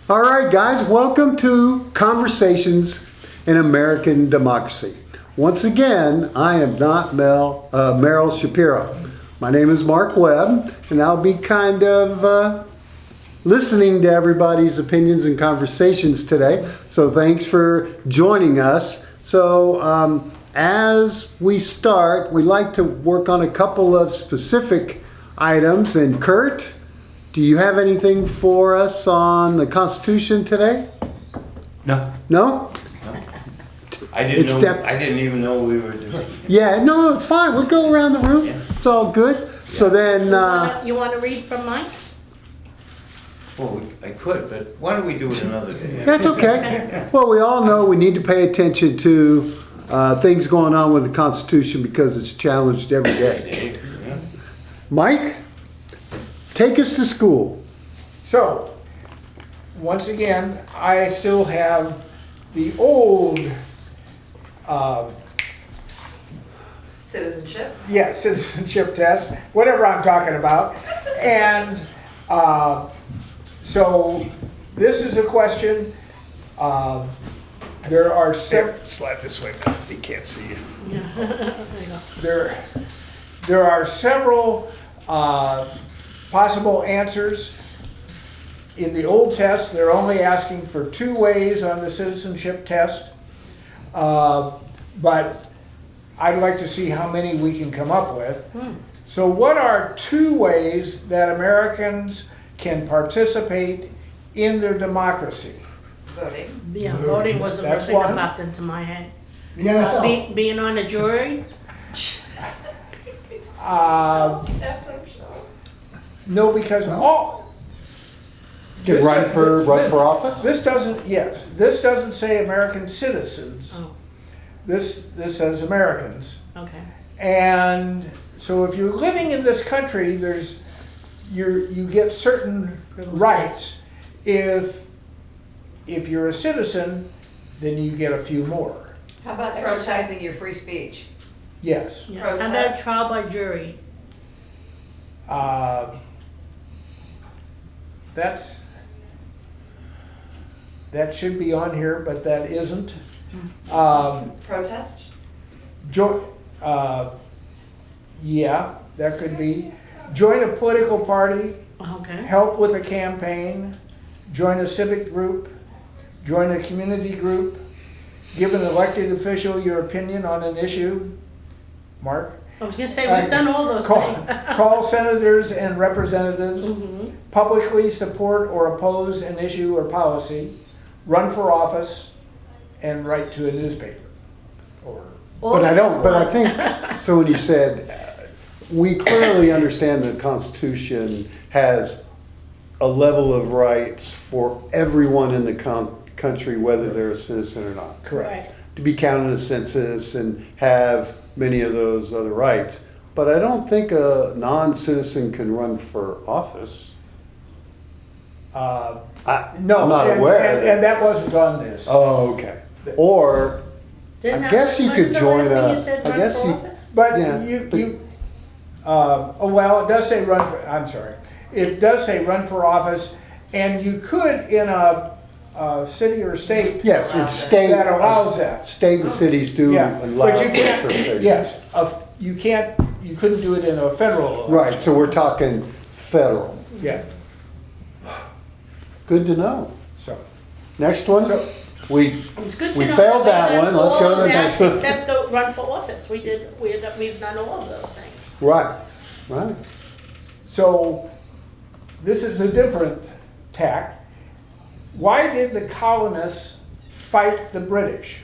All right, guys, welcome to Conversations in American Democracy. Once again, I am not Merrill Shapiro. My name is Mark Webb, and I'll be kind of listening to everybody's opinions and conversations today. So thanks for joining us. So as we start, we like to work on a couple of specific items. And Kurt, do you have anything for us on the Constitution today? No. No? I didn't even know we were doing it. Yeah, no, it's fine. We'll go around the room. Yeah. It's all good. Yeah. So then... you want to read from mine? Well, I could, but why don't we do it another day? That's okay. Well, we all know we need to pay attention to things going on with the Constitution because it's challenged every day. Yeah. Mike, take us to school. So, once again, I still have the old Citizenship. yeah, citizenship test, whatever I'm talking about. And so this is a question. There are slide this way, man. He can't see you. There are several possible answers. In the old test, they're only asking for 2 ways on the citizenship test. But I'd like to see how many we can come up with. So what are 2 ways that Americans can participate in their democracy? Voting. Yeah, voting was the That's first thing that one. popped into my head. The NFL. Being on a jury? Halftime show. No, because Can This run does- for this- office? This doesn't say American citizens. Oh, This says Americans. okay. And so if you're living in this country, you get certain rights. If you're a citizen, then you get a few more. How about exercising your free speech? Yes. Yeah. Protest. And then trial by jury. That should be on here, but that isn't. Protest? Yeah, that could be. Join a political party, Okay. help with a campaign, join a civic group, join a community group, give an elected official your opinion on an issue. Mark? I was gonna say, we've done all those Call, things. call senators and representatives, Mhm. publicly support or oppose an issue or policy, run for office, and write to a newspaper. Or But I think, so when you said, we clearly understand the Constitution has a level of rights for everyone in the country, whether they're a citizen or not. correct. Right. To be counted in a census and have many of those other rights. But I don't think a non-citizen can run for office. No, I'm not aware. and that wasn't on this. Oh, okay. Or, Didn't I guess you could wasn't the join last thing a- you said, I run guess for you- office? But Yeah, well, it does say I'm sorry. It does say run for office, and you could in a city or state. yes, it's state. That allows that. State and cities do Yeah, allow but you can't, interpretation. yes, you couldn't do it in a federal election. Right, so we're talking federal. Yeah, Good to know. so, Next one? So- We, It's good to we know failed that that we've one. done Let's go to all the of that next one. Except the run for office. We've done all of those things. right, right. so this is a different tack. Why did the colonists fight the British?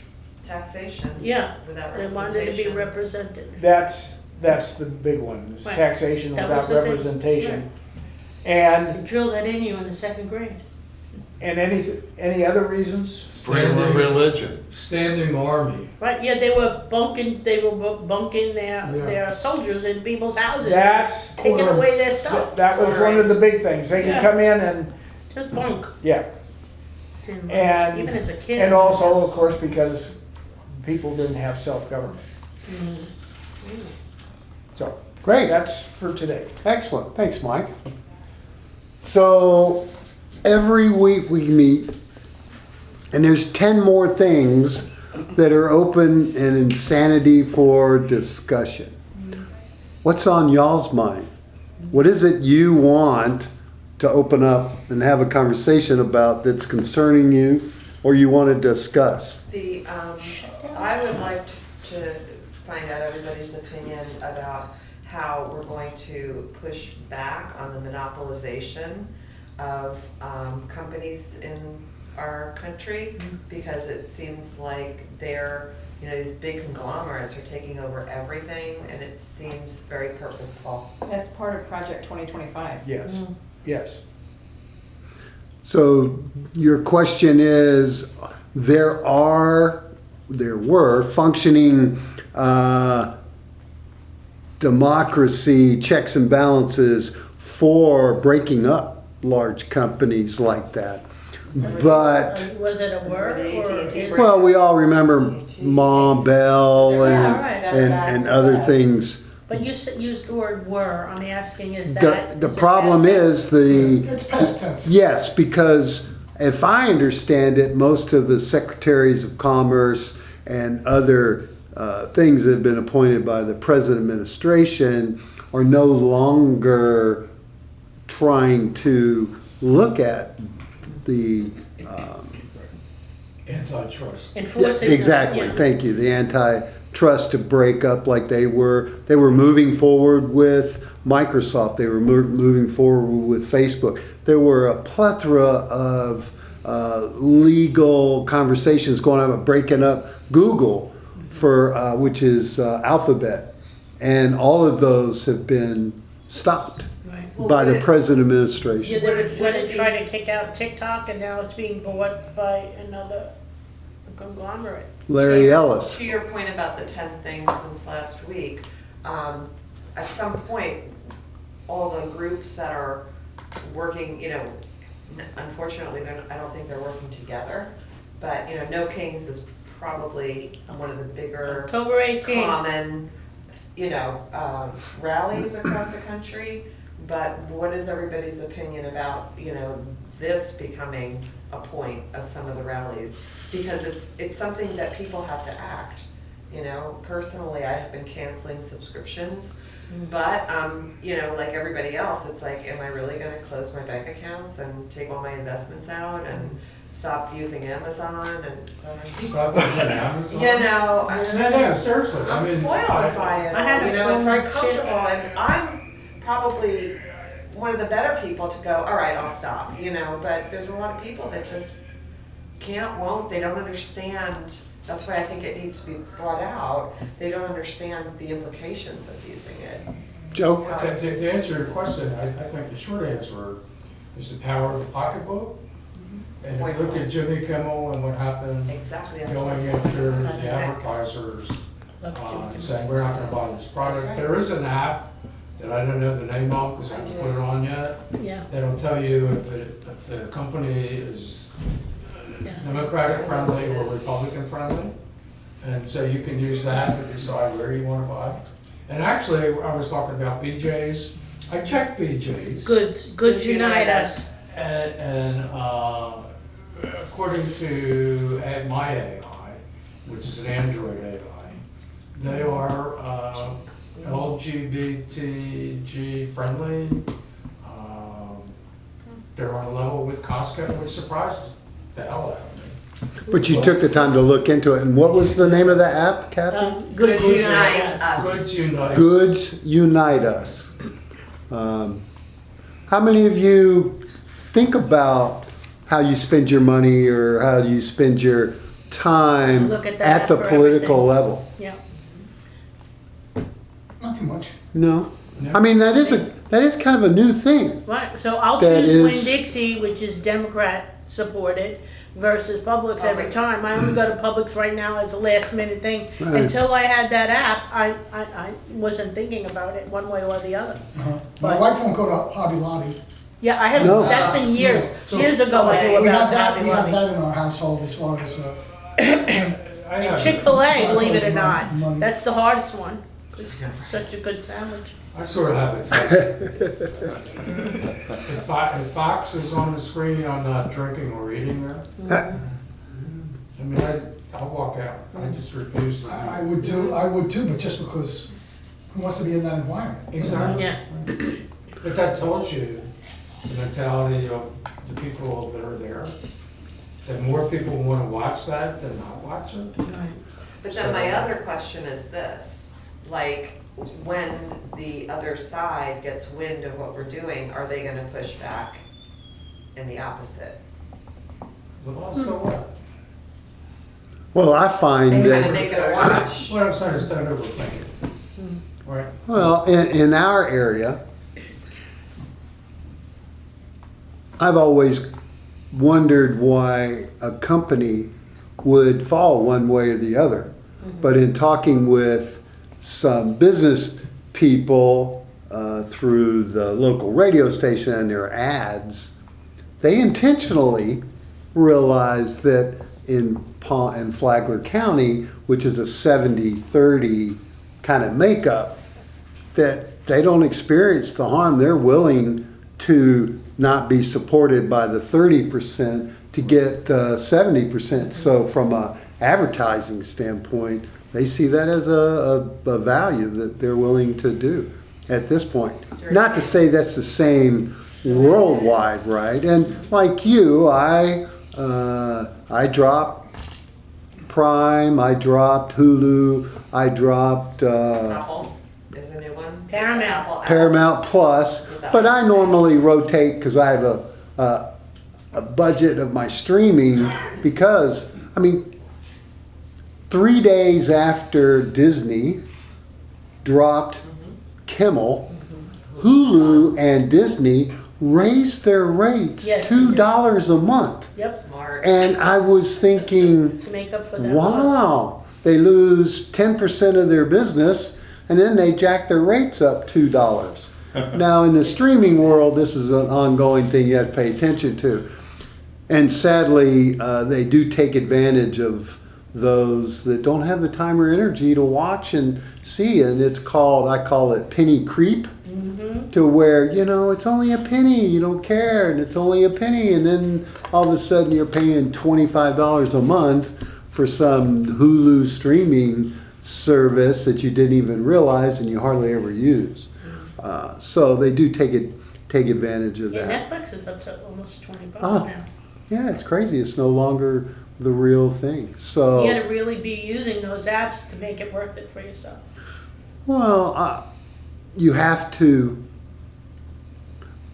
Taxation. Yeah, Without they wanted to be representation. represented. That's the big one, is Right. taxation That without was the thing. representation. They And drilled that in you in the 2nd grade. any other reasons? Freedom of religion. Standing army. Right, yeah, they were bunking their soldiers in people's houses. That's Taking away their stuff. That was one of the big things. They could Yeah. come in and, Just bunk. yeah. And, Even as a kid. and also, of course, because people didn't have self-government. So, Great, that's for today. excellent. Thanks, Mike. So Every week we meet, and there's 10 more things that are open and insanity for discussion. What's on y'all's mind? What is it you want to open up and have a conversation about that's concerning you or you want to discuss? I would like to find out everybody's opinion about how we're going to push back on the monopolization of companies in our country, because it seems like these big conglomerates are taking over everything, and it seems very purposeful. That's part of Project 2025. Yes, yes. So your question is, there were functioning democracy checks and balances for breaking up large companies like that. But, Was it a word? The AT&T or- well, we all remember Mom Bell Yeah, right. and other things. But you used the word were, I'm asking, is that? The problem is It's past tense. yes, because if I understand it, most of the secretaries of commerce and other things that have been appointed by the present administration are no longer trying to look at the Antitrust. Enforcing. exactly. Yeah. Thank you. The antitrust to break up like they were. They were moving forward with Microsoft. They were moving forward with Facebook. There were a plethora of legal conversations going on about breaking up Google, for which is Alphabet, and all of those have been stopped Right. by the present administration. Yeah, they were going to try to kick out TikTok, and now it's being bought by another conglomerate. Larry Ellis. To your point about the 10 things since last week, at some point, all the groups that are working, unfortunately, I don't think they're working together, but, No Kings is probably one of the bigger October 18th. common, rallies across the country. But what is everybody's opinion about, this becoming a point of some of the rallies? Because it's something that people have to act. Personally, I have been canceling subscriptions, but, like everybody else, it's like, am I really gonna close my bank accounts and take all my investments out and stop using Amazon and so many? Stop using Amazon? No, seriously. I I'm mean, spoiled by it. I had a It's very friend- comfortable, and I'm probably one of the better people to go, all right, I'll stop, but there's a lot of people that just won't, they don't understand. That's why I think it needs to be brought out. They don't understand the implications of using it. Joe? To answer your question, I think the short answer is the power of the pocketbook. And if you look at Jimmy Kimmel and what happened Exactly. going after the advertisers, saying we're not gonna buy this product. That's right. There is an app that I don't know the name of because I haven't put it on yet. Yeah. That'll tell you if the company is Democratic friendly or Republican friendly. And so you can use that to decide where you want to buy. And actually, I was talking about BJ's. I checked BJ's. Goods unite us. And according to my AI, which is an Android AI, they are LGBTG friendly. They're on a level with Costco, which surprised the hell out of me. But you took the time to look into it. And what was the name of the app, Kathy? Goods Goods unite unite us. Goods Unite. Goods Unite Us. How many of you think about how you spend your money or how you spend your time Look at that at the for political everything. level? Yeah. Not too much. No. I mean, that is kind of a new thing. Right, so I'll That choose is- Winn-Dixie, which is Democrat supported, versus Publix every Publix. time. I only go to Publix right now as a last minute thing. Right. Until I had that app, I wasn't thinking about it one way or the other. My But- wife won't go to Hobby Lobby. Yeah, I have, No. that's been years, So- years ago I knew We have about that, Hobby we have Lobby. that in our household as far as, I have Chick-fil-A, believe it or Money. not, that's the hardest one. It's such a good sandwich. I sort of have a test. If Fox is on the screen, I'm not drinking or eating there. I mean, I'll walk out. I just refuse to do I would too, but just because who wants to be in that environment? Exactly. Yeah. But that tells you the mentality of the people that are there. That more people want to watch that than not watch it. But then my other question is this, like, when the other side gets wind of what we're doing, are they gonna push back in the opposite? But also what? Well, I find Kind of that, make it a watch. What I'm saying is don't overthink it. Right? well, in our area, I've always wondered why a company would fall one way or the other. But in talking with some business people through the local radio station and their ads, they intentionally realized that in Flagler County, which is a 70-30 kind of makeup, that they don't experience the harm. They're willing to not be supported by the 30% to get the 70%. So from a advertising standpoint, they see that as a value that they're willing to do at this point. Not to say that's the same worldwide, right? And like you, I dropped Prime, I dropped Hulu, I dropped Apple is a new one. Paramount. Apple. Paramount Plus, but I normally rotate because I have a budget of my streaming because, I mean, 3 days after Disney dropped Kimmel, Hulu and Disney raised their rates Yes, $2 a month. Yep, Smart. And I was thinking, to make up for that loss. wow, they lose 10% of their business and then they jack their rates up $2. Now in the streaming world, this is an ongoing thing you have to pay attention to. And sadly, they do take advantage of those that don't have the time or energy to watch and see. And it's called, I call it penny creep, to where, you know, it's only a penny, you don't care, and it's only a penny. And then all of a sudden you're paying $25 a month for some Hulu streaming service that you didn't even realize and you hardly ever use. So they do take advantage of Yeah, that. Netflix is up to almost $20 Oh. now. Yeah, it's crazy. It's no longer the real thing. So, You gotta really be using those apps to make it worth it for yourself. well, you have to.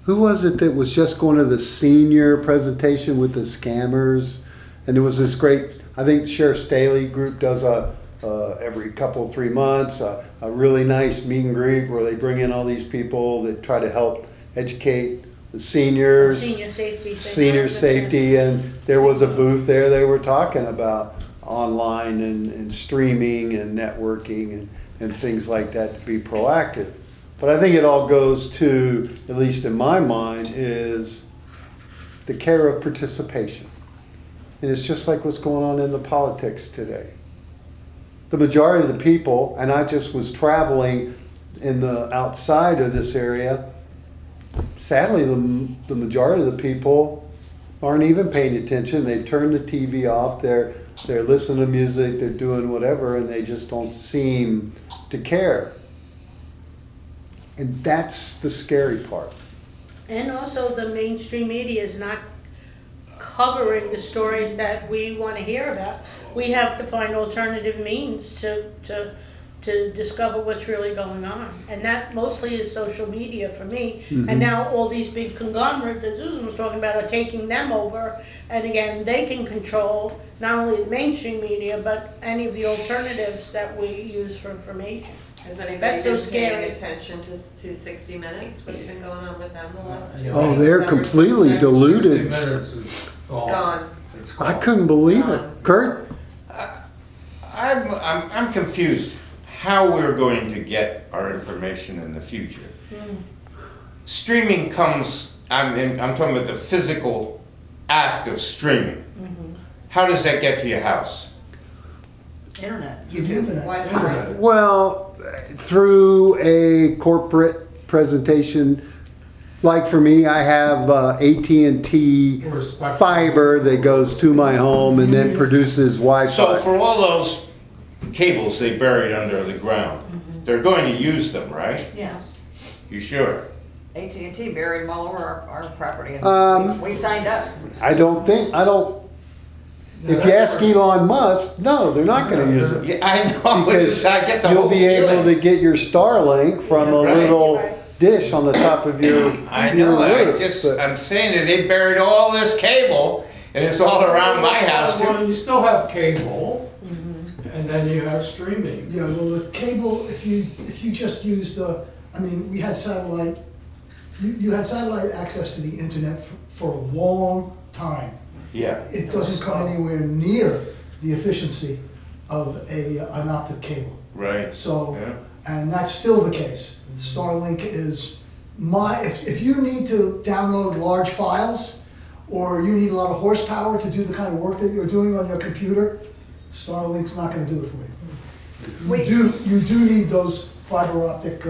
Who was it that was just going to the senior presentation with the scammers? And there was this great, I think Sheriff Staley group does every couple, 3 months, a really nice meet and greet where they bring in all these people that try to help educate the seniors. Senior safety. Senior safety, and there was a booth there. They were talking about online and streaming and networking and things like that to be proactive. But I think it all goes to, at least in my mind, is the care of participation. And it's just like what's going on in the politics today. The majority of the people, and I just was traveling in the outside of this area, sadly, the majority of the people aren't even paying attention. They turn the TV off. They're listening to music. They're doing whatever, and they just don't seem to care. And that's the scary part. And also the mainstream media is not covering the stories that we want to hear about. We have to find alternative means to discover what's really going on. And that mostly is social media for me. And now all these big conglomerates that Susan was talking about are taking them over. And again, they can control not only the mainstream media, but any of the alternatives that we use for information. Has anybody That's so been paying scary. attention to 60 Minutes? What's been going on with them the last 2 Oh, weeks? they're Ever completely since- diluted. 60 minutes is gone. Gone. It's I gone. couldn't believe it. Kurt? I'm confused how we're going to get our information in the future. Streaming comes, I'm talking about the physical act of streaming. How does that get to your house? Internet. Through the internet. Wi-Fi. Well, through a corporate presentation, like for me, I have AT&T Or Spectrum. fiber that goes to my home and then produces So Wi-Fi. for all those cables they buried under the ground, they're going to use them, right? Yes. You sure? AT&T buried them all over our property. and Um, We signed up. I don't, if you ask Elon Musk, no, they're not gonna use it. Yeah, I know, Because I get the you'll whole be able to feeling. get your Starlink from a Right. little dish on the top of your I your know, I roof, just, but- I'm saying that they buried all this cable, and it's all around my house Well, too. you still have cable, and then you have streaming. Yeah, well, the cable, if you just used we had satellite, you had satellite access to the internet for a long time. Yeah, It doesn't come anywhere near the efficiency of an optic cable. right. So, Yeah. and that's still the case. Starlink is if you need to download large files, or you need a lot of horsepower to do the kind of work that you're doing on your computer, Starlink's not gonna do it for you. You do need those fiber optic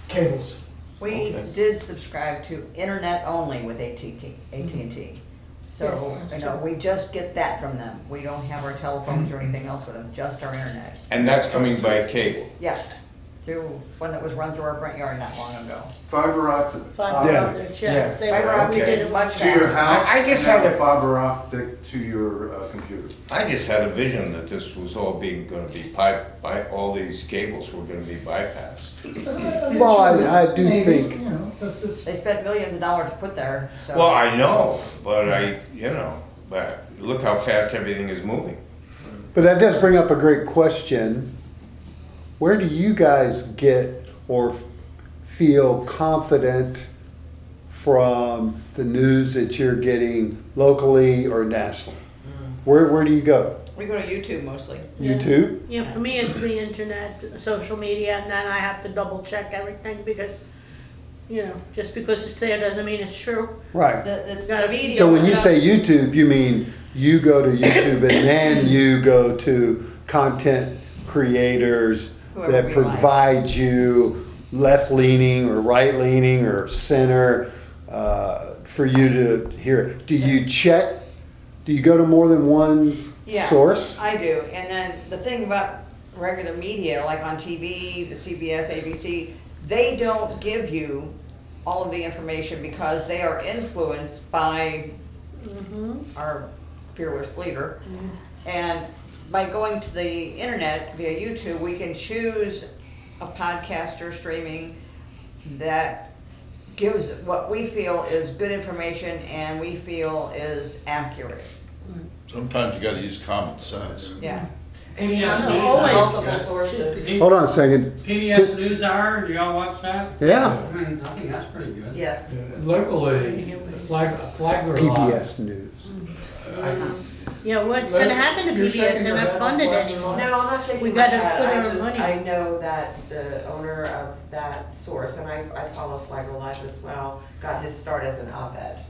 cables. We Okay. did subscribe to internet only with AT&T. So, Yes, you know, we just get that from them. We don't have our telephones or anything else with them, just our internet. And that's coming by cable. Yes, through one that was run through our front yard not long ago. Fiber optic. Fiber Yeah. optic, Yeah. yeah. They Fiber were, we optic did is it much To your faster. house I just and had then a- fiber optic to your computer. I just had a vision that this was all gonna be all these cables were gonna be bypassed. Well, I do Maybe, think- You know, that's, They spent millions of dollars to put there, so. Well, I know, but but look how fast everything is moving. But that does bring up a great question. Where do you guys get or feel confident from the news that you're getting locally or nationally? Where do you go? We go to YouTube mostly. Yeah. YouTube? Yeah, for me, it's the internet, social media, and then I have to double check everything because, just because it's there doesn't mean it's true. Right. The Gotta be- video. So when you Yeah. say YouTube, you mean you go to YouTube and then you go to content creators Whoever that we provide you left-leaning or right-leaning or center for you to hear. Do you check? Do you go to more than one Yeah, source? I do, and then the thing about regular media, like on TV, the CBS, ABC, they don't give you all of the information because they are influenced by our fearless leader. And by going to the internet via YouTube, we can choose a podcaster streaming that gives what we feel is good information and we feel is accurate. Sometimes you gotta use common sense. Yeah. And you Yeah, have these always. multiple sources. Hold on a second. PBS NewsHour, do y'all watch that? Yeah. I think that's pretty good. Yes. Locally, Flagler Live. PBS News. Yeah, what's gonna happen to You're PBS? shaking They're your not head funded on anymore. No, I'm not shaking We my gotta head. put I our just, money. I know that the owner of that source, and I follow Flagler Live as well, got his start as an op-ed.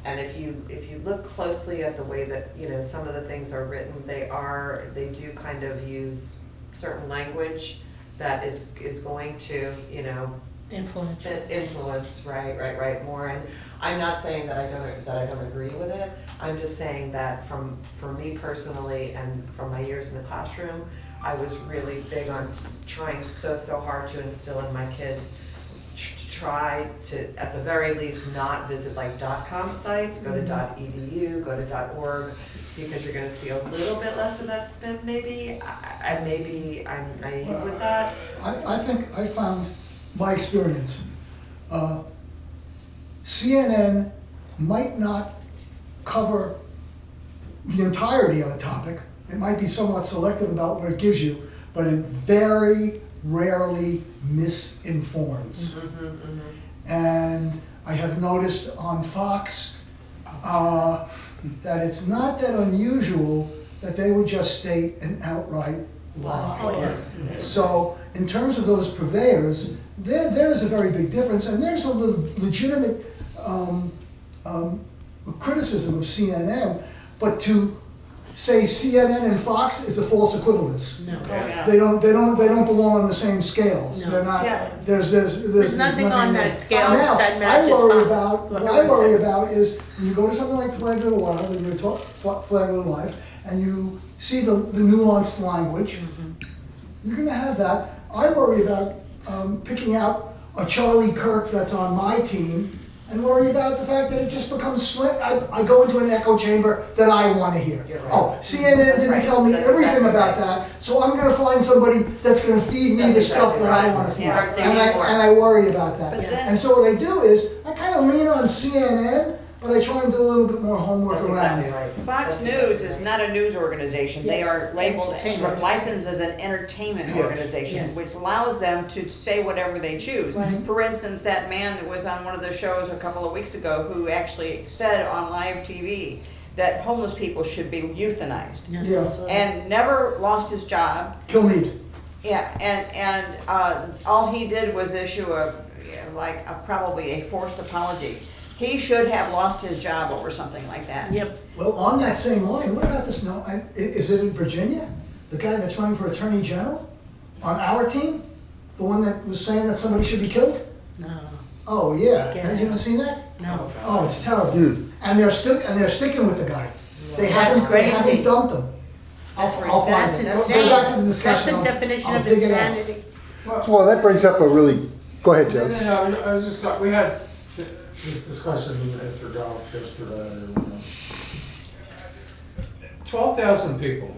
And if you look closely at the way that, some of the things are written, they do kind of use certain language that is going to, Influence. influence, right, more. And I'm not saying that I don't agree with it. I'm just saying that for me personally and from my years in the classroom, I was really big on trying so hard to instill in my kids try to, at the very least, not visit like .com sites, go to .edu, go to .org, because you're gonna see a little bit less of that spin maybe. Maybe I'm naive with that. I think I found my experience. CNN might not cover the entirety of a topic. It might be somewhat selective about what it gives you, but it very rarely misinforms. And I have noticed on Fox that it's not that unusual that they would just state an outright lie. Oh, yeah. So in terms of those purveyors, there is a very big difference, and there's a legitimate criticism of CNN, but to say CNN and Fox is a false equivalence. No. Oh, yeah. They don't belong on the same scales. No. They're not, Yeah. there's nothing on there. that scale Now, that matches I worry Fox. about, what I worry about is, when you go to something like Flag of the Wild, when you're Flag of the Life, and you see the nuanced language, you're gonna have that. I worry about picking out a Charlie Kirk that's on my team, and worry about the fact that it just becomes slick. I go into an echo chamber that I want to hear. You're right. Oh, CNN That's didn't right. tell me That's everything exactly about right. that, so I'm going to find somebody that's going to feed me That's the stuff exactly that I right. want to feed. Start digging more. And I worry about that. But then- And so what I do is, I kind of lean on CNN, but I try and do a little bit more homework That's around exactly it. right. Fox That's News exactly is right. not a news organization. They Yes. are labeled, Entertainment. licensed as an entertainment Yes. organization, Yes. which allows them to say whatever they choose. Right. For instance, that man that was on one of the shows a couple of weeks ago who actually said on live TV that homeless people should be euthanized, Yes, Yeah. that's what- and never lost his job. Kilmeade. Yeah, and all he did was issue probably a forced apology. He should have lost his job over something like that. Yep. Well, on that same line, what about this, is it in Virginia? The guy that's running for Attorney General on our team? The one that was saying that somebody should be killed? No. Oh, yeah. Yeah. Have you ever seen that? No. Oh, it's terrible. And they're sticking with the guy. They That's haven't crazy. dumped him. I'll find That's it. insane. Go back to the That's discussion. the I'll- definition I'll of dig it out. insanity. Well, that brings up a really, go ahead, Joe. No, I was just, we had this discussion after golf yesterday. 12,000 people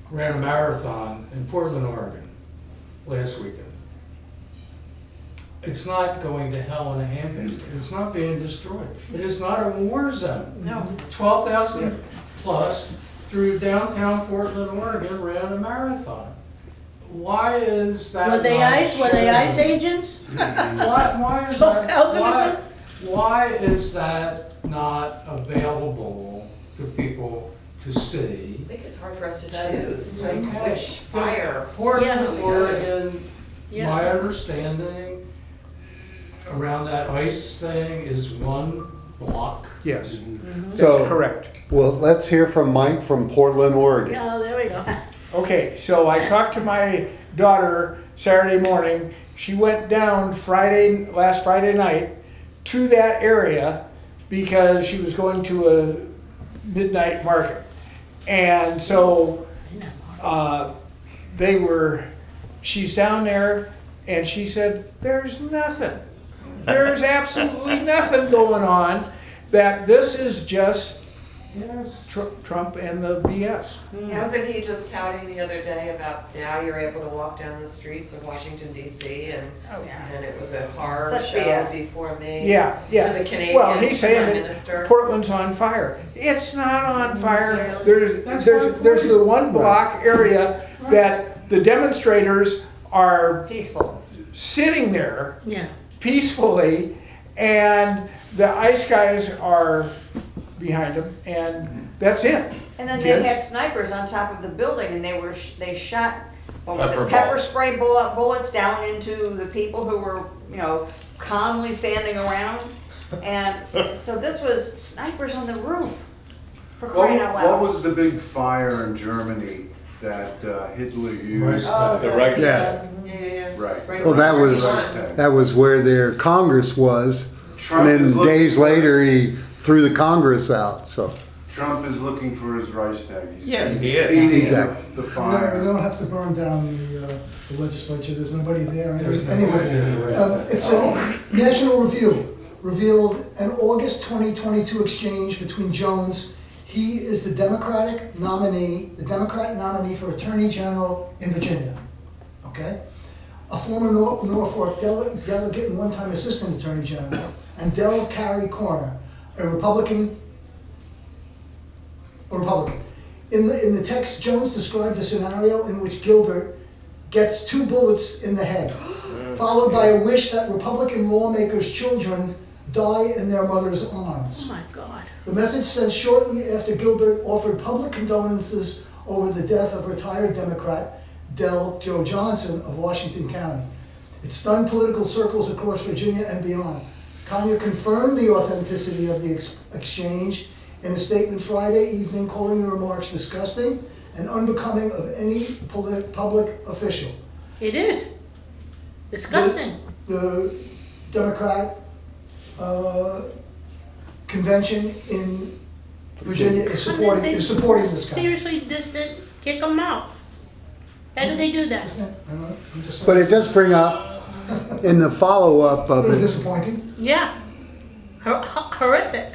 ran a marathon in Portland, Oregon last weekend. It's not going to hell in a handbasket. It's not being destroyed. It is not a war zone. No. 12,000 plus through downtown Portland, Oregon ran a marathon. Why is that? Were they not ICE shared? agents? Why is 12,000 of that? them? Why is that not available to people to see? I think it's hard for us to choose, like Okay. which fire. Portland, Yeah. Oregon, Yeah. my understanding around that ice thing is one block. Yes, So- that's correct. Well, let's hear from Mike from Portland, Oregon. Oh, there we go. Okay, so I talked to my daughter Saturday morning. She went down last Friday night to that area because she was going to a midnight market. And so she's down there and she said, there's nothing. There's absolutely nothing going on, that this is just Yes. Trump and the BS. Wasn't he just touting the other day about now you're able to walk down the streets of Washington DC and it was a horror Such show BS. before me. Yeah, yeah. To the Canadian Well, he's saying Prime that Minister. Portland's on fire. It's not on fire. That's There's my the one block area that the demonstrators are Peaceful. sitting there Yeah. peacefully, and the ICE guys are behind them, and that's it. And then Yes. they had snipers on top of the building, and they shot, what was Pepper it, pepper balls. spray bullets down into the people who were, calmly standing around. And so this was snipers on the roof, for crying out What loud. was the big fire in Germany that Hitler used? The right. Yeah. Yeah. Right. Well, that Right. was where their Congress was. Trump And is then looking days for- later, he threw the Congress out, so. Trump is looking for his Reichstag. Yes, He's he is. feeding Exactly. the No, we fire. don't have to burn down the legislature, there's nobody there. There's Anyway, nobody there. it's a National Review revealed an August 2022 exchange between Jones. He is the Democrat nominee for Attorney General in Virginia, okay? A former Norfolk delegate and one-time Assistant Attorney General, and Del Carey Corner, a Republican. In the text, Jones describes a scenario in which Gilbert gets 2 bullets in the head, followed by a wish that Republican lawmakers' children die in their mother's arms. Oh my God. The message says shortly after Gilbert offered public condolences over the death of retired Democrat Del Joe Johnson of Washington County. It stunned political circles across Virginia and beyond. Conyer confirmed the authenticity of the exchange in a statement Friday evening calling the remarks disgusting and unbecoming of any public official. It is disgusting. The Democrat convention in Virginia is supporting this guy. Seriously, just did kick them out. How did they do that? Isn't it? I don't know, I'm just But saying. it does bring up, in the follow-up A of little it, disappointing. Yeah, horrific.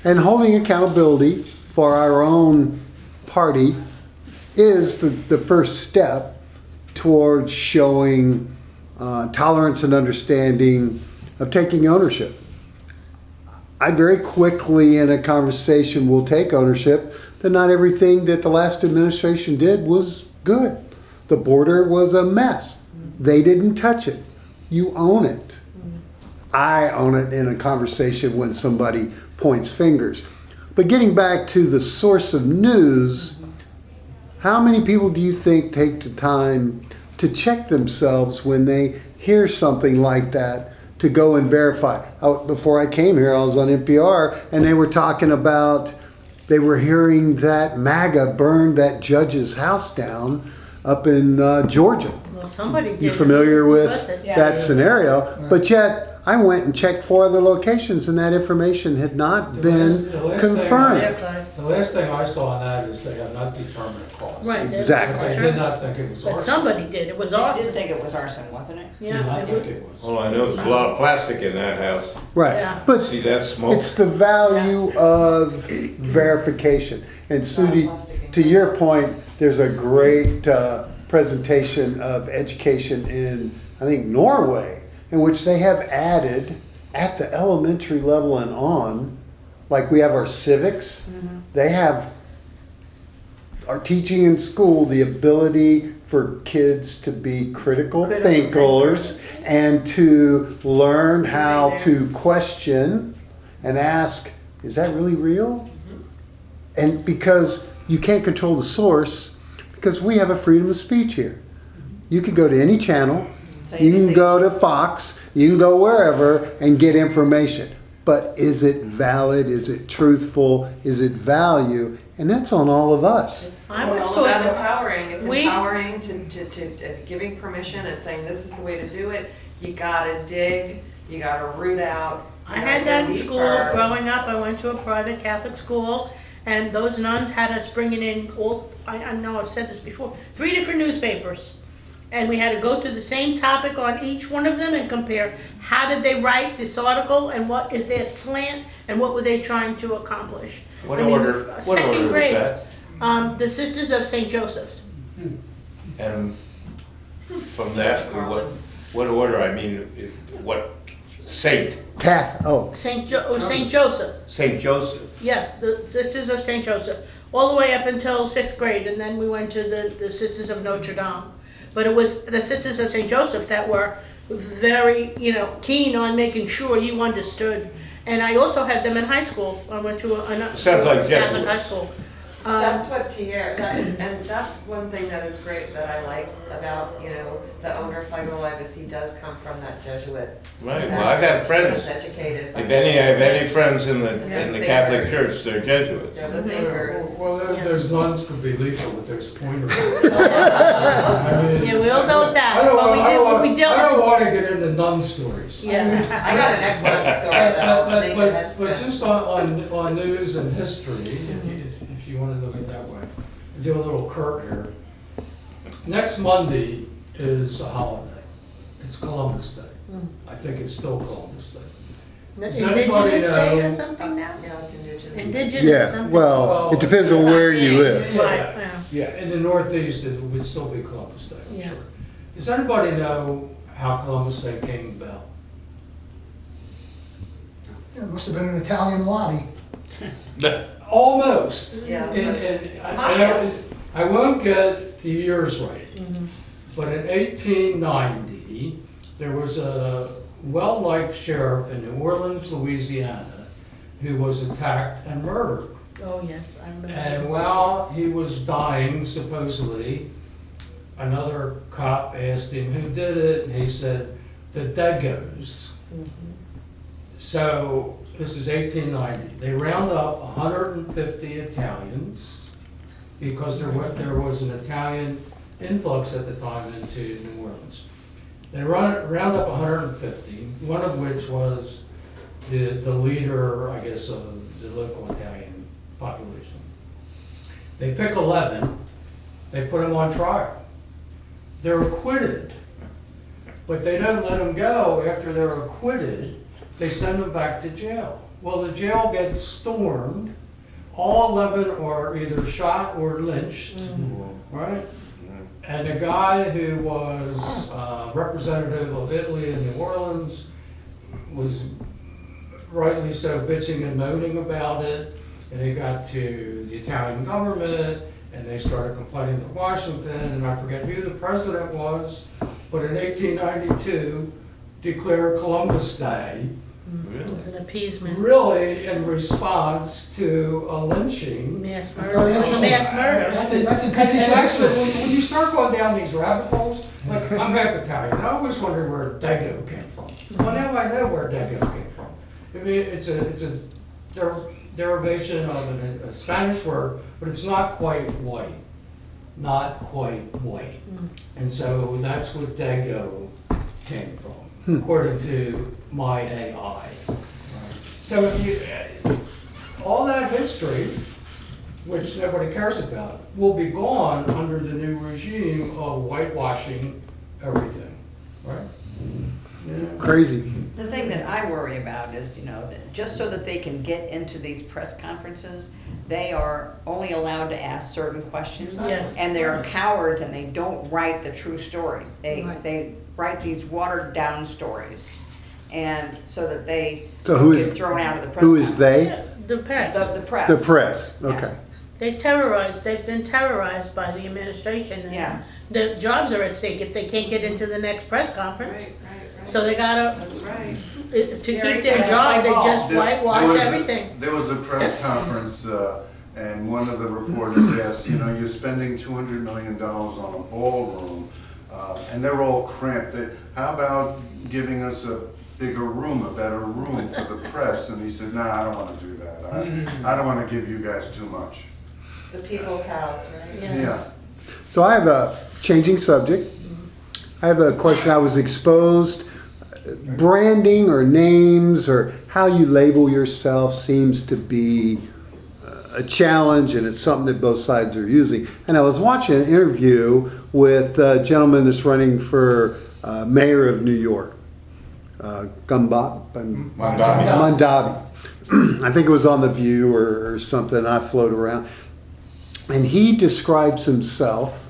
and holding accountability for our own party is the first step towards showing tolerance and understanding of taking ownership. I very quickly in a conversation will take ownership that not everything that the last administration did was good. The border was a mess. They didn't touch it. You own it. I own it in a conversation when somebody points fingers. But getting back to the source of news, how many people do you think take the time to check themselves when they hear something like that, to go and verify? Before I came here, I was on NPR, and they were talking about, they were hearing that MAGA burned that judge's house down up in Georgia. Well, somebody did. You familiar Who with was it? Yeah. that scenario? But yet, I went and checked 4 other locations, and that information had not The been last thing confirmed. Yeah, The last thing I saw on that is they have not determined a cause. right. that's Exactly. But true. they did not think it was But arson. somebody did. It was I awesome. did think it was arson, wasn't it? Did not Yeah, think it was. All I know is a lot of plastic in that house. Right. Yeah. But See that smoke? it's the value of verification. And Sudi, to your point, there's a great presentation of education in, I think, Norway, in which they have added at the elementary level and on, like we have our civics, they have are teaching in school the ability for kids to be critical thinkers and to learn how to question and ask, is that really real? And because you can't control the source, because we have a freedom of speech here. You can go to any channel, you can go to Fox, you can go wherever and get information. But is it valid? Is it truthful? Is it value? And that's on all of us. I It's was all told about that empowering. It's we- empowering to giving permission and saying this is the way to do it. You gotta dig, you gotta root out. you I gotta had go that in school. deeper. Growing up, I went to a private Catholic school, and those nuns had us bringing in all, I know I've said this before, 3 different newspapers. And we had to go through the same topic on each one of them and compare how did they write this article and what is their slant and what were they trying to accomplish. What I mean, order, what second order was grade, that? The Sisters of St. Joseph's. And from that, what order, I mean, what saint? St. Joseph. St. Joseph. Yeah, the Sisters of St. Joseph, all the way up until 6th grade, and then we went to the Sisters of Notre Dame. But it was the Sisters of St. Joseph that were very, keen on making sure you understood. And I also had them in high school. I went to a Sounds like Catholic Jesuits. high school. That's what Pierre, and that's one thing that is great that I like about, the owner Feigal is he does come from that Jesuit. Right, well, I've had friends, He was educated. if any, I have any friends in the Catholic Church, they're Jesuits. They're the thinkers. Well, there's nuns could be lethal, but there's pointers. Yeah, we all know that, I don't but we want- did, I don't we dealt I don't with want to get into nun stories. it. Yeah. I got an excellent story though. I'll make your head But spin. just on news and history, if you want to look at it that way, do a little curve here. Next Monday is a holiday. It's Columbus Day. I think it's still Columbus Day. Does anybody Indigenous Day or know- something now? Yeah, it's indigenous. Indigenous Yeah, something. well, it depends on where you live. Right, yeah. Yeah, in the Northeast, it would still be Columbus Day, I'm Yeah. sure. Does anybody know how Columbus Day came about? It must have been an Italian lobby. Almost. Yeah, that's And- what and it's- I won't get the years right, but in 1890, there was a well-liked sheriff in New Orleans, Louisiana, who was attacked and murdered. Oh, yes, I remember. And while he was dying, supposedly, another cop asked him who did it, and he said, the Dagos. So this is 1890. They round up 150 Italians because there was an Italian influx at the time into New Orleans. They round up 150, one of which was the leader, I guess, of the local Italian population. They pick 11, they put them on trial. They're acquitted, but they don't let them go after they're acquitted. They send them back to jail. Well, the jail gets stormed. All 11 are either shot or lynched, right? And the guy who was representative of Italy in New Orleans was rightly so bitching and moaning about it. And it got to the Italian government, and they started complaining to Washington, and I forget who the president was, but in 1892 declared Columbus Day. It was an appeasement. Really in response to a lynching. Mass Very murder. interesting. Mass murder. That's a good And piece of actually, history. when you start going down these rabbit holes, like I'm half Italian, I always wonder where Dago came from. Well, now I know where Dago came from. I mean, it's a derivation of a Spanish word, but it's not quite white. Not quite white. And so that's what Dago came from, according to my AI. So all that history, which nobody cares about, will be gone under the new regime of whitewashing everything, right? Yeah. Crazy. The thing that I worry about is, that just so that they can get into these press conferences, they are only allowed to ask certain questions. Yes. And they're cowards and they don't write the true stories. Right. They write these watered down stories. And so that they So who get is thrown out of the press who is conference. they? The press. The press. The press. Okay. They've been terrorized by the administration. And Yeah. the jobs are at stake if they can't get into the next press conference. Right. So they gotta, That's right. to very keep their fair. job, they just There whitewash was a- everything. There was a press conference, and one of the reporters asked, you're spending $200 million on a ballroom, and they're all cramped. How about giving us a bigger room, a better room for the press? And he said, nah, I don't want to do that. I don't want to give you guys too much. The people's house, right? Yeah. So I have a changing subject. I have a question. I was exposed. Branding or names or how you label yourself seems to be a challenge, and it's something that both sides are using. And I was watching an interview with a gentleman that's running for mayor of New York, Mondavi. Mondavi. I think it was on The View or something. I float around. And he describes himself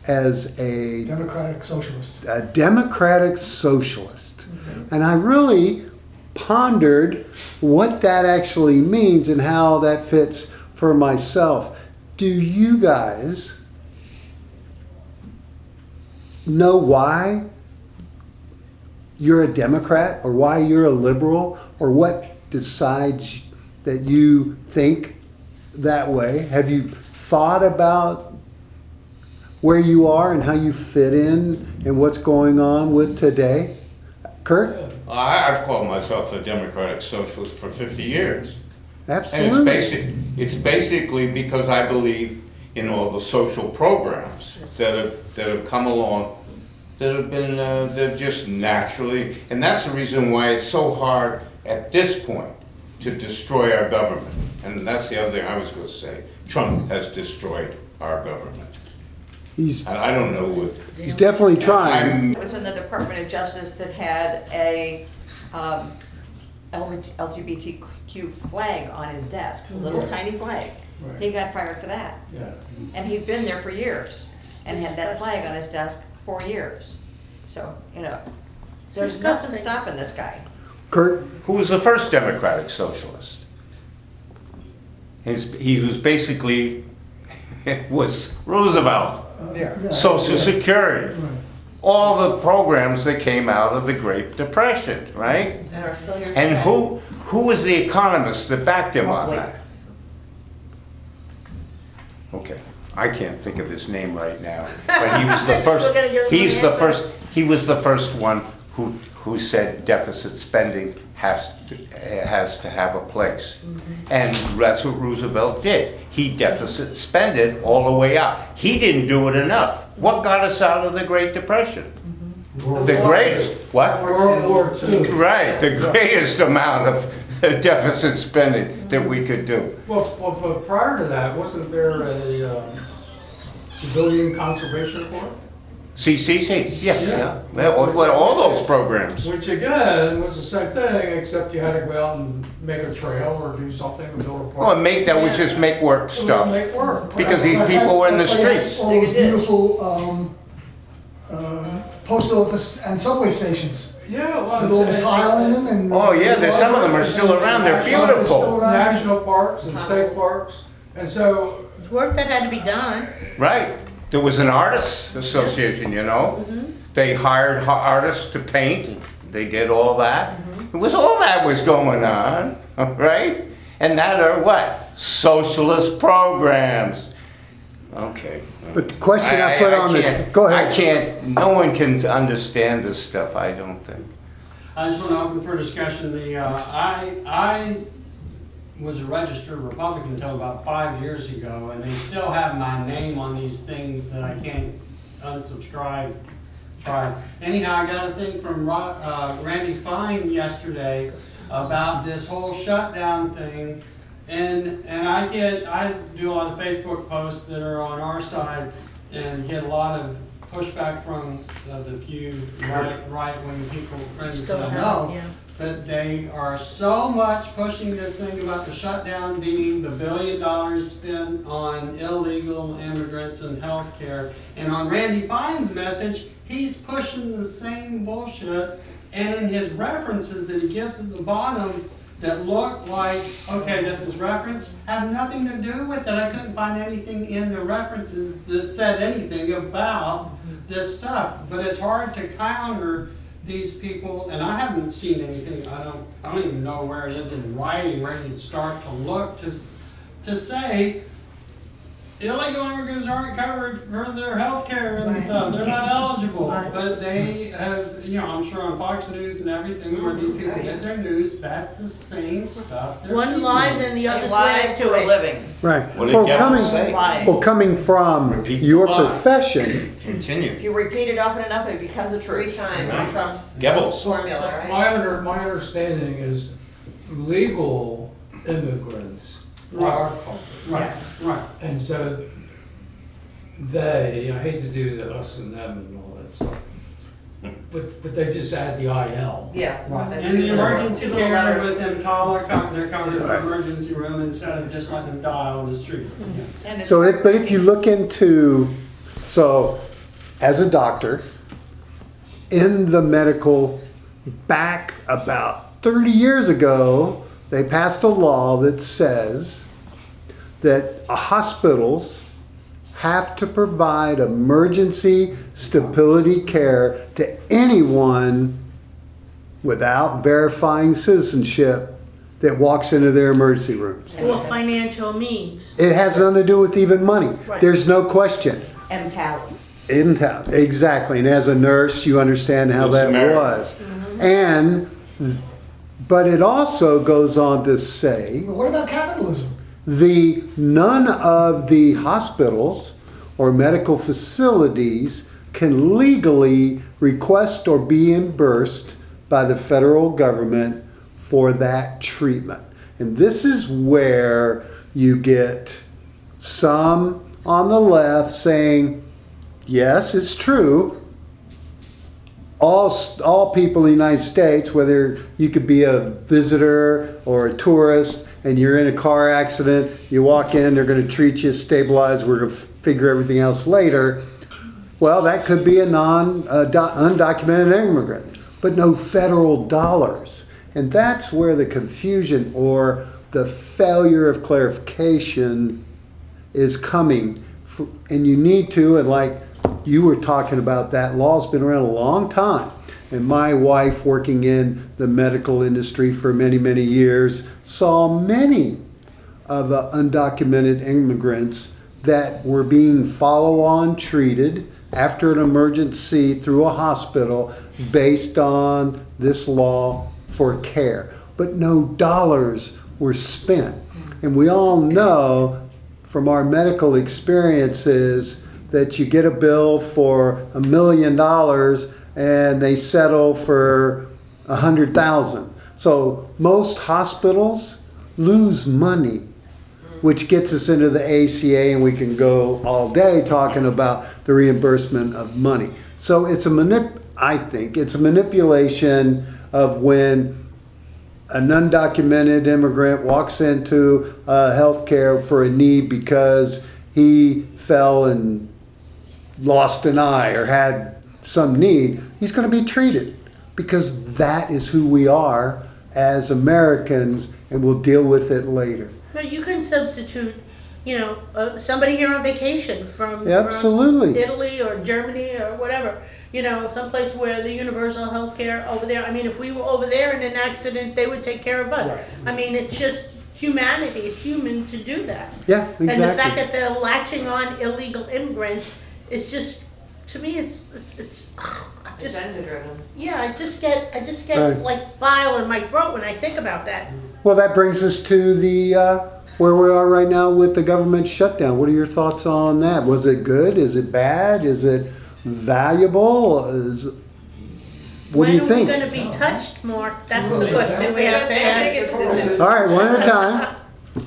as a Democratic Socialist. democratic socialist. And I really pondered what that actually means and how that fits for myself. Do you guys know why you're a Democrat or why you're a liberal or what decides that you think that way? Have you thought about where you are and how you fit in and what's going on with today? Kurt? I've called myself a democratic socialist for 50 years. Absolutely. And it's basically because I believe in all the social programs that have come along, that have been they're just naturally, and that's the reason why it's so hard at this point to destroy our government. And that's the other thing I was going to say. Trump has destroyed our government. He's And I don't know what. he's definitely trying. I'm- It was in the Department of Justice that had a LGBTQ flag on his desk, a little tiny flag. Right. He got fired for that. Yeah. And he'd been there for years and had that flag on his desk for years. So, there's nothing disgusting. stopping this guy. Kurt? Who was the first democratic socialist? He was basically, was Roosevelt. Yeah. Social Security. All the programs that came out of the Great Depression, right? And are still here And today. who was the economist that backed him on Mosley. that? Okay, I can't think of his name right now, but he was the We're gonna give first, him he's an the answer. first, he was the first one who who said deficit spending has to have a place. And that's what Roosevelt did. He deficit spended all the way out. He didn't do it enough. What got us out of the Great Depression? The greatest, what? World War II. Right, the greatest amount of deficit spending that we could do. Well, but prior to that, wasn't there a civilian conservation corps? CCC, yeah, Yeah. yeah. Well, all those programs. Which again was the same thing, except you had to go out and make a trail or do something and build a park. Well, that was just make work It was stuff. make work. Because these That's people were in the that's why you have streets. all those beautiful post office and subway stations Yeah, well. with all the tile in them and. Oh, yeah, some of them are still around. They're Still beautiful. around. National parks and state parks. And so, Work that had to be done. Right. There was an artists association, you know? They hired artists to paint. They did all that. It was all that was going on, right? And that are what? Socialist programs. Okay. But the question I put on the, can't- go ahead. I can't, no one can understand this stuff, I don't think. I just want to open for discussion, I was a registered Republican until about 5 years ago, and they still have my name on these things that I can't unsubscribe. Anyhow, I got a thing from Randy Fine yesterday about this whole shutdown thing, and I do a lot of Facebook posts that are on our side, and get a lot of pushback from the few right-wing people, friends Still that I have, know. yeah. But they are so much pushing this thing about the shutdown being the $1 billion spent on illegal immigrants and healthcare. And on Randy Fine's message, he's pushing the same bullshit. And in his references that he gives at the bottom that look like, okay, this is reference, have nothing to do with it. I couldn't find anything in the references that said anything about this stuff. But it's hard to counter these people, and I haven't seen anything. I don't even know where it is in writing where you'd start to look to say illegal immigrants aren't covered for their health care and Right. stuff. They're not eligible. Right. But they have, I'm sure on Fox News and everything where these people get their news, that's the same stuff. they're One feeding lies you. and the other They lie swears to for a it. living. Right. What did Well, Goebbels coming, say? Lying. well, coming from Repeat the your lie. profession, If Continue. you repeat it often enough, it becomes a Three truth. times Trump's Goebbels. formula, right? my understanding is legal immigrants are covered. Right, right. And so I hate to do the us and them and all that stuff, but they just add the IL. Yeah. Right. that's And the two little- emergency two little care letters. with them taller, they're covered for emergency room instead of just letting them die on the street. Yes. And it's so but if you look into, so as a doctor, in the medical, back about 30 years ago, they passed a law that says that hospitals have to provide emergency stability care to anyone without verifying citizenship that walks into their emergency rooms. Or financial means. It has nothing to do with even money. Right. There's no question. and talent. In town, exactly. And as a nurse, you understand how It's that American. was. And, but it also goes on to say But what about capitalism? none of the hospitals or medical facilities can legally request or be reimbursed by the federal government for that treatment. And this is where you get some on the left saying, yes, it's true. All people in the United States, whether you could be a visitor or a tourist and you're in a car accident, you walk in, they're going to treat you, stabilize, we're going to figure everything else later. Well, that could be a undocumented immigrant, but no federal dollars. And that's where the confusion or the failure of clarification is coming. And you need to, and like you were talking about, that law's been around a long time. And my wife, working in the medical industry for many, many years, saw many of the undocumented immigrants that were being follow-on treated after an emergency through a hospital based on this law for care. But no dollars were spent. And we all know from our medical experiences that you get a bill for $1 million and they settle for 100,000. So most hospitals lose money, which gets us into the ACA, and we can go all day talking about the reimbursement of money. So it's I think it's a manipulation of when an undocumented immigrant walks into healthcare for a need because he fell and lost an eye or had some need, he's going to be treated because that is who we are as Americans, and we'll deal with it later. But you can substitute, somebody here on vacation from Absolutely. Italy or Germany or whatever, someplace where the universal health care over there. I mean, if we were over there in an accident, they would take care of us. Right. I mean, it's just humanity. It's human to do that. Yeah, exactly. And the fact that they're latching on illegal immigrants is just, to me, it's just, Agenda driven. yeah, I just get Right. like bile in my throat when I think about that. Well, that brings us to the where we are right now with the government shutdown. What are your thoughts on that? Was it good? Is it bad? Is it valuable? What do you think? When are we going to be touched more? That's the Well, question we have to ask. All right, one at a time.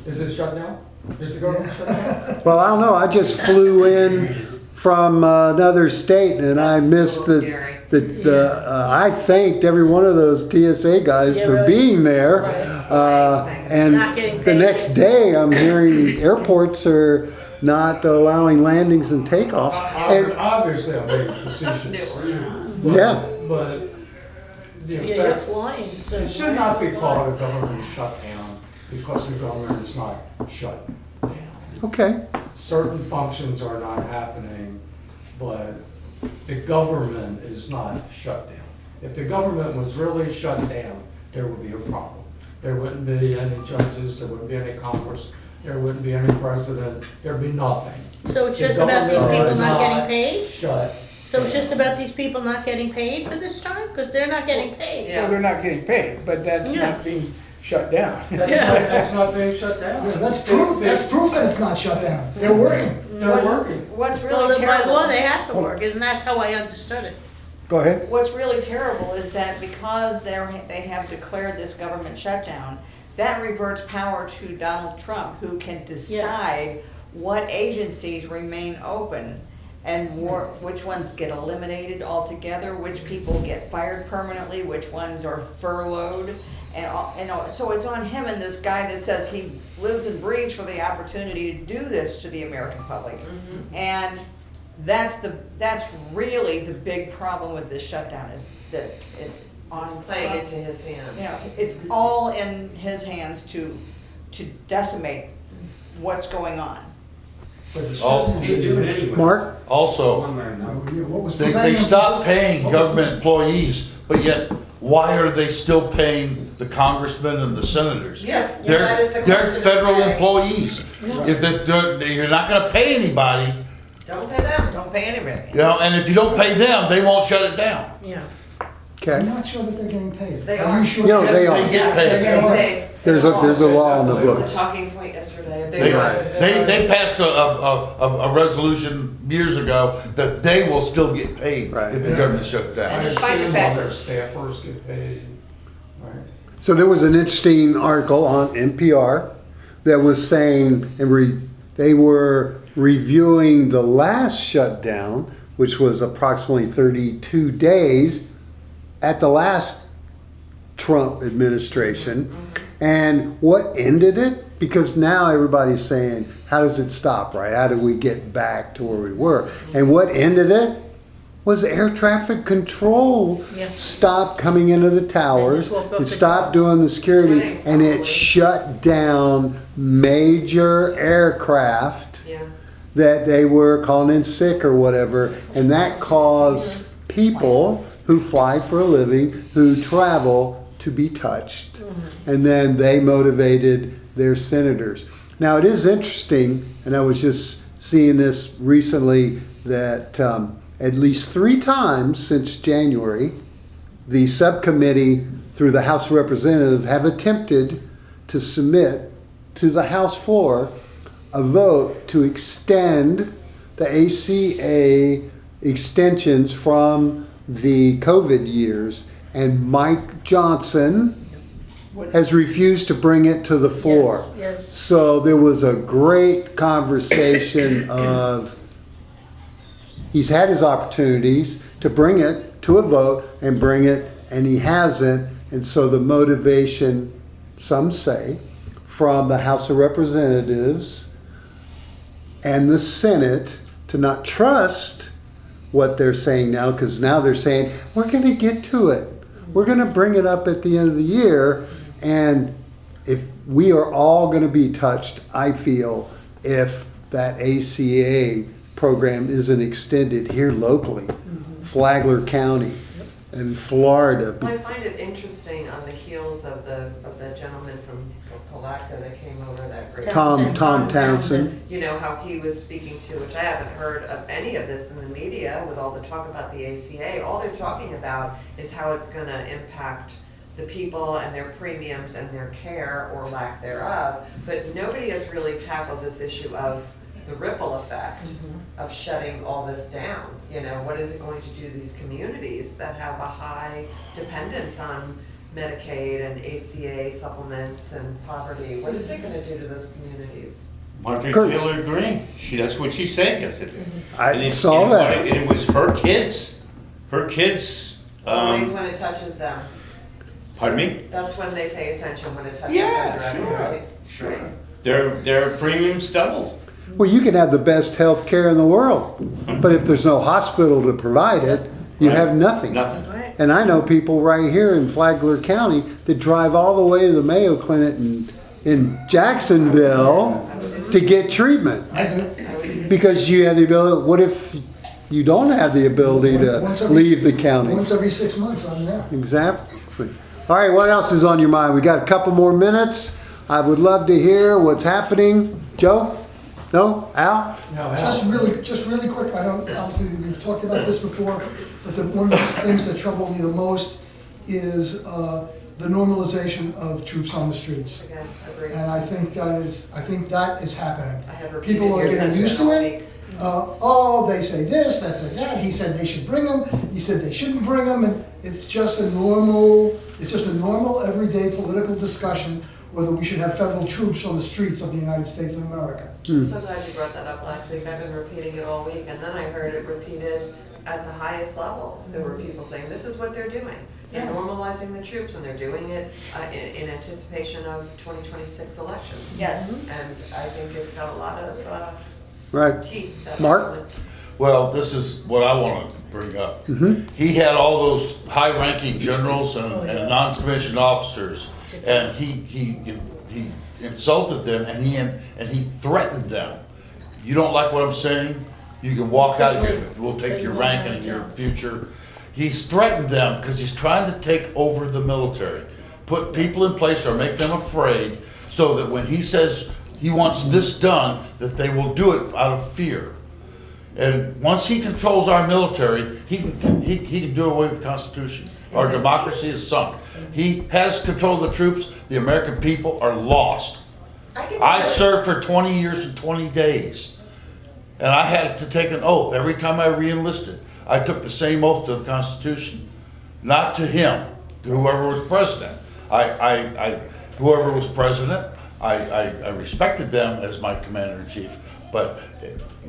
Is it shut down? Is the government shut down? Well, I don't know. I just flew in from another state, and I missed I thanked every one of those TSA guys Yeah, for really. being there. And Not getting the paid. next day, I'm hearing airports are not allowing landings and takeoffs. And Obviously, I'm being facetious. But- Yeah. But the Yeah, you're effect, flying. So it should not be called a government shutdown because the government is not shut down. okay, Certain functions are not happening, but the government is not shut down. If the government was really shut down, there would be a problem. There wouldn't be any judges, there wouldn't be any Congress, there wouldn't be any president, there'd be nothing. So it's The just about these government people is not getting paid? Shut. So it's just about these people not getting paid for this time? Because they're not getting paid. Yeah. Well, they're not getting paid, but that's Yeah. not being shut down. That's not being shut down. Yeah, that's proof that it's not shut down. They're working. They're working. What's Well, really by law, terrible, they have to work, and that's how I understood it. go ahead. what's really terrible is that because they have declared this government shutdown, that reverts power to Donald Trump, who can decide what agencies remain open and which ones get eliminated altogether, which people get fired permanently, which ones are furloughed. So it's on him and this guy that says he lives and breathes for the opportunity to do this to the American public. And that's really the big problem with this shutdown, is that it's on It's playing it to his hand. it's all in his hands to decimate what's going on. But it Oh. shouldn't They do it be. anyway. Mark? Also, One way or another. What was they preventing them stopped from- paying what was- government employees, but yet, why are they still paying the congressmen and the senators? Yeah, yeah, that is the They're question of federal the day. employees. If you're not gonna pay anybody, Don't pay them. Don't pay anybody. and if you don't pay them, they won't shut it down. Yeah. Okay. I'm not sure that they're getting paid. They Are are. you sure? No, Yes, they they are. get They're paid. getting paid. There's a law on the It was books. a talking point yesterday. They passed a resolution years ago that they will still get paid Right. if the government shut I down. despite the assume fact- all their staffers get paid, right? So there was an interesting article on NPR that was saying, they were reviewing the last shutdown, which was approximately 32 days at the last Trump administration, and what ended it? Because now everybody's saying, how does it stop, right? How do we get back to where we were? And what ended it was air traffic control Yeah. stopped coming into the towers. They just woke up It the- stopped doing the security, Right. and it shut down major aircraft Yeah. that they were calling in sick or whatever, and that caused people who fly for a living, who travel, to be touched. And then they motivated their senators. Now, it is interesting, and I was just seeing this recently that at least 3 times since January, the subcommittee through the House of Representatives have attempted to submit to the House floor a vote to extend the ACA extensions from the COVID years, and Mike Johnson has refused to bring it to the floor. Yes, yes. So there was a great conversation of, he's had his opportunities to bring it to a vote and bring it, and he hasn't. And so the motivation, some say, from the House of Representatives and the Senate to not trust what they're saying now, because now they're saying, we're going to get to it. We're going to bring it up at the end of the year. And if we are all going to be touched, I feel, if that ACA program isn't extended here locally, Flagler County and Florida. Well, I find it interesting on the heels of the gentleman from Palatka that came over, that great. Tom Townsend. You know, how he was speaking to, which I haven't heard of any of this in the media with all the talk about the ACA. All they're talking about is how it's gonna impact the people and their premiums and their care or lack thereof. But nobody has really tackled this issue of the ripple effect of shutting all this down. You know, what is it going to do to these communities that have a high dependence on Medicaid and ACA supplements and poverty? What is it gonna do to those communities? Marjorie Kurt. Taylor Greene, that's what she said yesterday. I And saw and that. And it was her kids, Always when it touches them. pardon me? That's when they pay attention, when it touches them Yeah, directly, sure, right? sure. Right. Their premiums doubled. Well, you can have the best health care in the world, but if there's no hospital to provide it, you have nothing. Nothing. Right. And I know people right here in Flagler County that drive all the way to the Mayo Clinic in Jacksonville to get treatment. I do. Because you have the ability, what if you don't have the ability to Once every- leave the county? Once every 6 months, I'm there. Exactly. All right, what else is on your mind? We got a couple more minutes. I would love to hear what's happening. Joe? No? Al? No, Just really quick, I don't, obviously, we've talked about this before, but one of the things that trouble me the most is the normalization of troops on the streets. Again, agree. And I think that is happening. I have repeated People are your getting used to sentiment all it. week. They say this, that say that, he said they should bring them, he said they shouldn't bring them, and it's just a normal everyday political discussion whether we should have federal troops on the streets of the United States of America. I'm so glad you brought that up last week. I've been repeating it all week, and then I heard it repeated at the highest levels. There were people saying, this is what they're doing. They're Yes. normalizing the troops, and they're doing it in anticipation of 2026 elections. Yes. And I think it's got a lot of Right. teeth. That Mark? argument. Well, this is what I want to bring up. He had all those high-ranking generals and non-commissioned officers, and he insulted them, and he threatened them. You don't like what I'm saying? You can walk out of here. We'll take your rank and your future. He's threatened them because he's trying to take over the military, put people in place or make them afraid, so that when he says he wants this done, that they will do it out of fear. And once he controls our military, he can do away with the Constitution. Our democracy is sunk. He has control of the troops. The American people are lost. I served for 20 years and 20 days. And I had to take an oath every time I re-enlisted. I took the same oath to the Constitution, not to him, to whoever was president. Whoever was president, I respected them as my commander-in-chief. But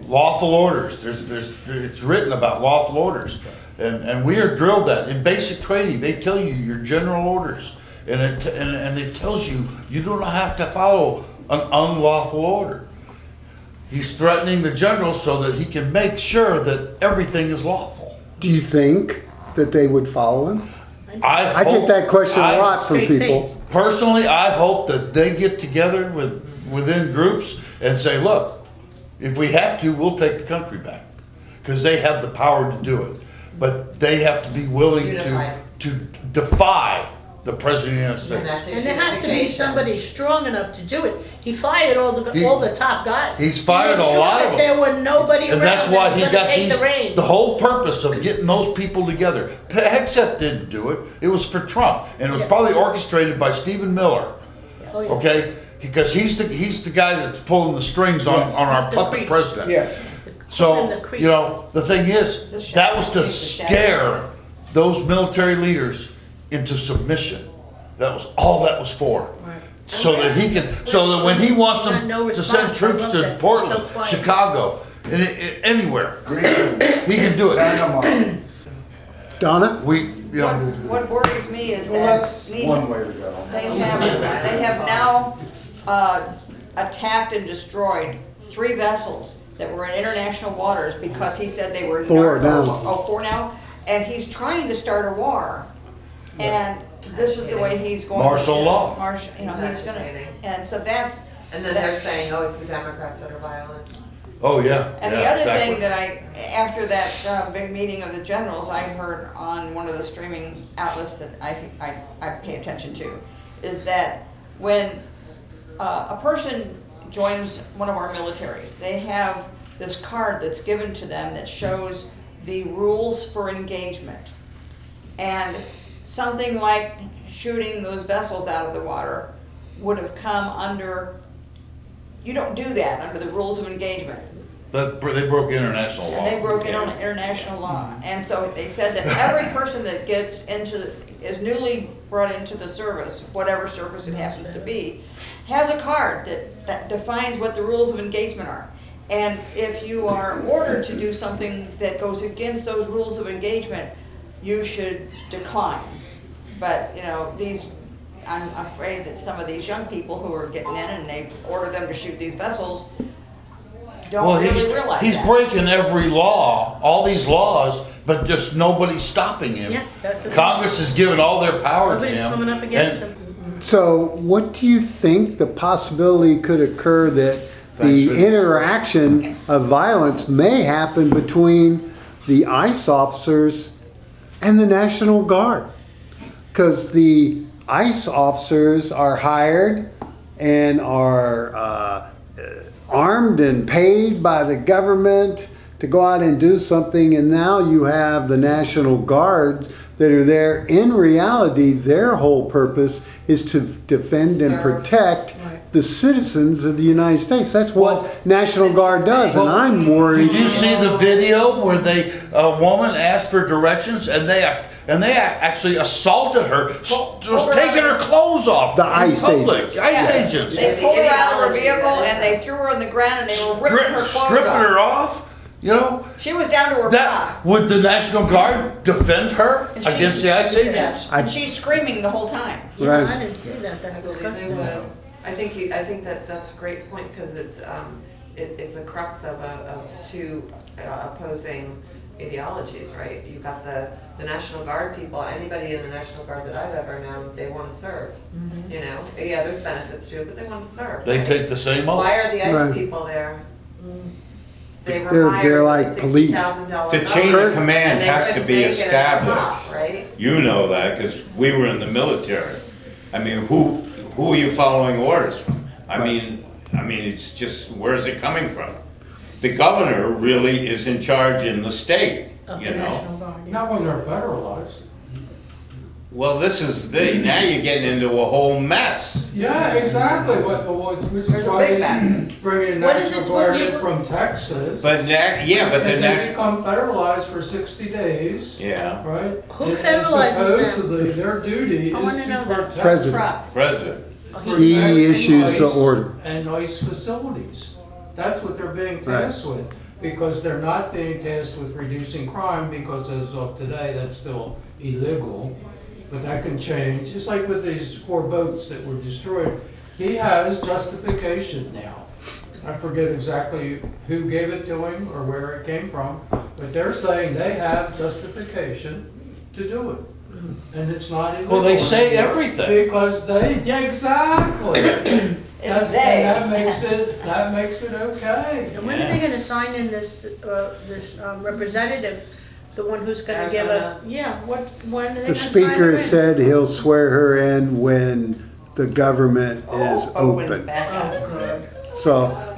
lawful orders, it's written about lawful orders. And we are drilled that. In basic training, they tell you your general orders. And it tells you you don't have to follow an unlawful order. He's threatening the generals so that he can make sure that everything is lawful. Do you think that they would follow him? I hope- get that question a lot from Straight people. face. Personally, I hope that they get together within groups and say, look, if we have to, we'll take the country back. Because they have the power to do it. But they have to be willing Unified. to defy the President of the United And that's States. And there has to be communication. somebody strong enough to do it. He fired all the top guys. He's fired He made a lot sure of that them. there were nobody around And that's that why was he gonna got take these, the reins. the whole purpose of getting those people together. Hegseth didn't do it, it was for Trump, and it was Yeah. probably orchestrated by Stephen Miller, Oh, yeah. okay? Because he's the guy that's pulling the strings on our He's the puppet creep. president. Yes. Calling the So, creep. you know, the thing is, It's a shadow. that was to It's a shadow. scare those military leaders into submission. That was all that was for. Right. So that he can, so that when he wants Got them no to send response. troops I love to that. Portland, So quiet. Chicago, anywhere, Green, he can do it. dynamite. Donna? We, you know, What worries me is Well, that that's one way to go. they have now attacked and destroyed 3 vessels that were in international waters because he said they were 4 now. Oh, 4 now? And he's trying to start a war. And this is the way he's going. Martial law. You know, he's gonna, Exactly. and so that's, And then they're saying, oh, it's the Democrats that are violent. oh, yeah. and the yeah, other exactly. thing that after that big meeting of the generals, I heard on one of the streaming outlets that I pay attention to, is that when a person joins one of our militaries, they have this card that's given to them that shows the rules for engagement. And something like shooting those vessels out of the water would have come under, you don't do that under the rules of engagement. They broke international law. And they broke international law. And so they said that every person that gets is newly brought into the service, whatever service it happens to be, has a card that defines what the rules of engagement are. And if you are ordered to do something that goes against those rules of engagement, you should decline. But, you know, I'm afraid that some of these young people who are getting in and they order them to shoot these vessels don't really realize he's that. breaking every law, all these laws, but just nobody's stopping him. Yeah, that's it. Congress has given all their power to Nobody's him. coming up against and- him. So what do you think the possibility could occur that the Thanks for- interaction of violence may happen between the ICE officers and the National Guard? Because the ICE officers are hired and are armed and paid by the government to go out and do something, and now you have the National Guards that are there. In reality, their whole purpose is to defend and Serve. protect Right. the citizens of the United States. That's what Well, National Guard does, and I'm worried. Did you see the video where a woman asked for directions and they actually assaulted her, just taking her clothes off? The in ICE public. agents. ICE agents. They pulled her out of the vehicle and they threw her on the ground and they were ripping her clothes Stripping off. her off, you know? She was down to her bra. That, would the National Guard defend her And she's- against the ICE agents? And she's screaming the whole time. Yeah, Right. I didn't see that, that's Absolutely, they disgusting. would. I think that's a great point, because it's a crux of two opposing ideologies, right? You've got the National Guard people, anybody in the National Guard that I've ever known, they want to serve, you know? Yeah, there's benefits to it, but they want to serve. They right? take the same oath. Why are the ICE Right. people there? They were They're hired like with a police. $60,000 The chain number, of command and they has to couldn't be make it as a established. cop, right? You know that, because we were in the military. I mean, who are you following orders from? I mean, it's just, where's it coming from? The governor really is in charge in the state, Of you the know? National Guard, yeah. Not when they're federalized. Well, this is now you're getting into a whole mess. Yeah, exactly, which There's is a why big they mess. bring in What is National it- Guard what in you- from Texas. But but the And they national, become federalized for 60 days, yeah, right? Who And federalizes them? supposedly, their duty I is wanna to know that. protect. President. Crap. president. Oh, He he's- issues the ICE order. And ICE facilities. That's what they're being Right. tasked with, because they're not being tasked with reducing crime, because as of today, that's still illegal. But that can change, just like with these 4 boats that were destroyed. He has justification now. I forget exactly who gave it to him or where it came from, but they're saying they have justification to do it. And it's not illegal. Well, they say anymore, everything. Because yeah, exactly. It's they. And that makes it okay. And when are they gonna sign in this representative the one who's gonna give us, Arizona. yeah, when are they The gonna sign speaker it has in? said he'll swear her in when the government is Open open. back up. Oh, good.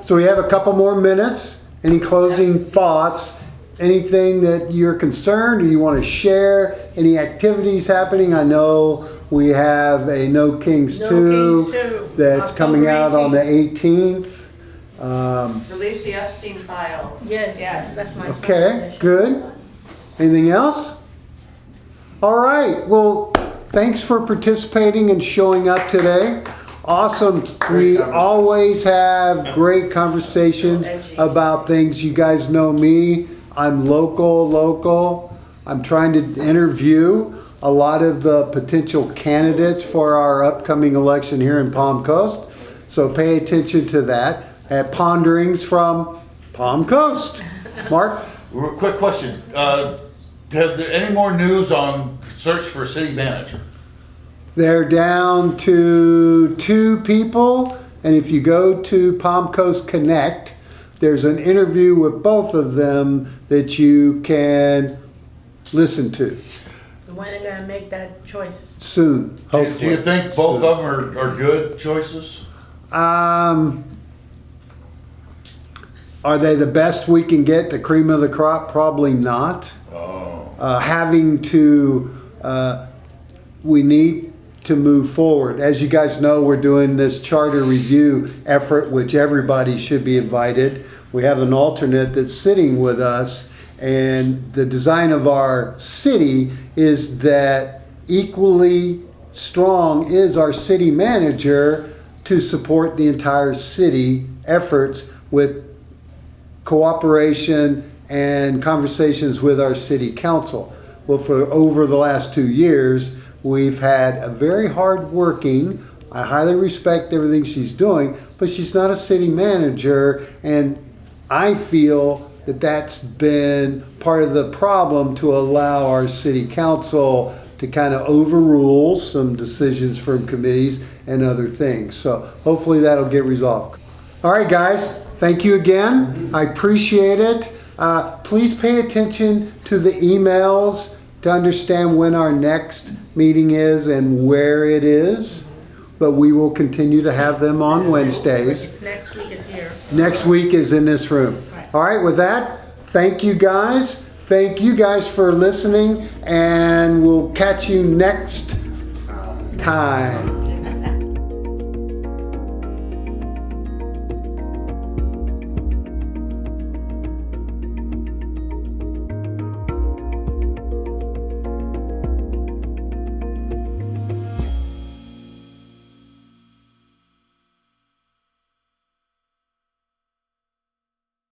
So we have a couple more minutes. Any closing thoughts? Anything that you're concerned or you want to share? Any activities happening? I know we have a No Kings No 2 Kings 2, that's coming out on the 18th. 18th. Release the Epstein files. Yes, Yes. that's my. Okay, good. Anything else? All right, well, thanks for participating and showing up today. Awesome. We conversation. always have great conversations about things. You guys know me. I'm local. I'm trying to interview a lot of the potential candidates for our upcoming election here in Palm Coast. So pay attention to that at Ponderings from Palm Coast. Mark? Quick question. Have there any more news on search for a city manager? They're down to 2 people, and if you go to Palm Coast Connect, there's an interview with both of them that you can listen to When are they gonna make that choice? soon, hopefully. Do you think both Soon. of them are good choices? Are they the best we can get, the cream of the crop? Probably not. We need to move forward. As you guys know, we're doing this charter review effort, which everybody should be invited. We have an alternate that's sitting with us, and the design of our city is that equally strong is our city manager to support the entire city efforts with cooperation and conversations with our city council. Well, for over the last 2 years, we've had a very hard-working, I highly respect everything she's doing, but she's not a city manager, and I feel that that's been part of the problem to allow our city council to kind of overrule some decisions from committees and other things. So hopefully that'll get resolved. All right, guys, thank you again. I appreciate it. Please pay attention to the emails to understand when our next meeting is and where it is. But we will continue to have them on Wednesdays. It's next week is here. Next week is in this room. All right, with that, thank you guys. Thank you guys for listening, and we'll catch you next time.